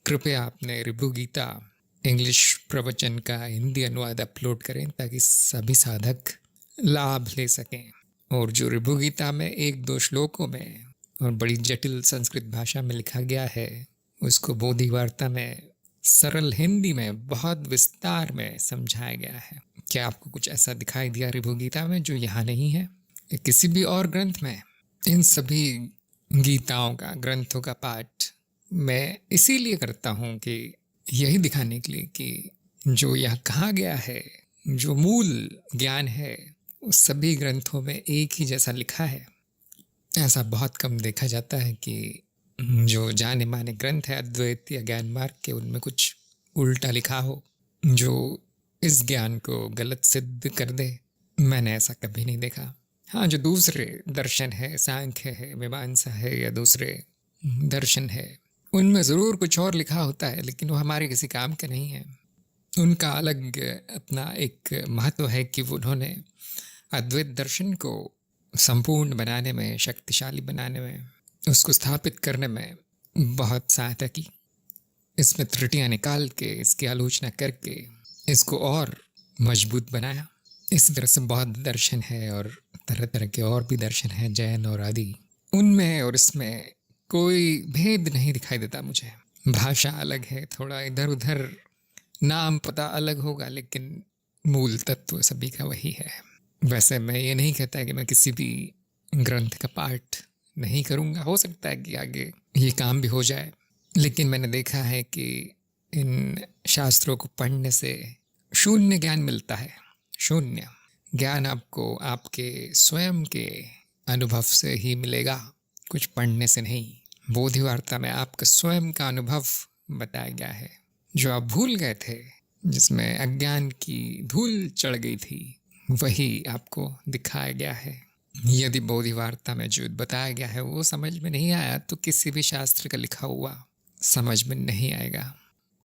कृपया अपने ऋभु गीता इंग्लिश प्रवचन का हिंदी अनुवाद अपलोड करें ताकि सभी साधक लाभ ले सकें। और जो ऋभु गीता में एक दो श्लोकों में और बड़ी जटिल संस्कृत भाषा में लिखा गया है, उसको बोधि वार्ता में सरल हिंदी में बहुत विस्तार में समझाया गया है। क्या आपको कुछ ऐसा दिखाई दिया ऋभु गीता में जो यहाँ नहीं है या किसी भी और ग्रंथ में? इन सभी गीताओं का, ग्रंथों का पाठ मैं इसीलिए करता हूँ कि यही दिखाने के लिए कि जो यहाँ कहा गया है, जो मूल ज्ञान है, उस सभी ग्रंथों में एक ही जैसा लिखा है। ऐसा बहुत कम देखा जाता है कि जो जाने माने ग्रंथ है अद्वैत या ज्ञान मार्ग के, उनमें कुछ उल्टा लिखा हो जो इस ज्ञान को गलत सिद्ध कर दे। मैंने ऐसा कभी नहीं देखा। हाँ, जो दूसरे दर्शन है, सांख्य है, मीमांसा है या दूसरे दर्शन है, उनमें ज़रूर कुछ और लिखा होता है, लेकिन वो हमारे किसी काम का नहीं है। उनका अलग अपना एक महत्व है कि उन्होंने अद्वैत दर्शन को संपूर्ण बनाने में, शक्तिशाली बनाने में, उसको स्थापित करने में बहुत सहायता की। इसमें त्रुटियां निकाल के, इसकी आलोचना करके इसको और मजबूत बनाया। इसी तरह से बौद्ध दर्शन है और तरह तरह के और भी दर्शन हैं, जैन और आदि। उनमें और इसमें कोई भेद नहीं दिखाई देता मुझे। भाषा अलग है, थोड़ा इधर उधर नाम पता अलग होगा, लेकिन मूल तत्व सभी का वही है। वैसे मैं ये नहीं कहता कि मैं किसी भी ग्रंथ का पाठ नहीं करूँगा। हो सकता है कि आगे ये काम भी हो जाए, लेकिन मैंने देखा है कि इन शास्त्रों को पढ़ने से शून्य ज्ञान मिलता है। शून्य ज्ञान आपको आपके स्वयं के अनुभव से ही मिलेगा, कुछ पढ़ने से नहीं। बोधि वार्ता में आपका स्वयं का अनुभव बताया गया है, जो आप भूल गए थे, जिसमें अज्ञान की धूल चढ़ गई थी, वही आपको दिखाया गया है। यदि बोधि वार्ता में जो बताया गया है वो समझ में नहीं आया तो किसी भी शास्त्र का लिखा हुआ समझ में नहीं आएगा।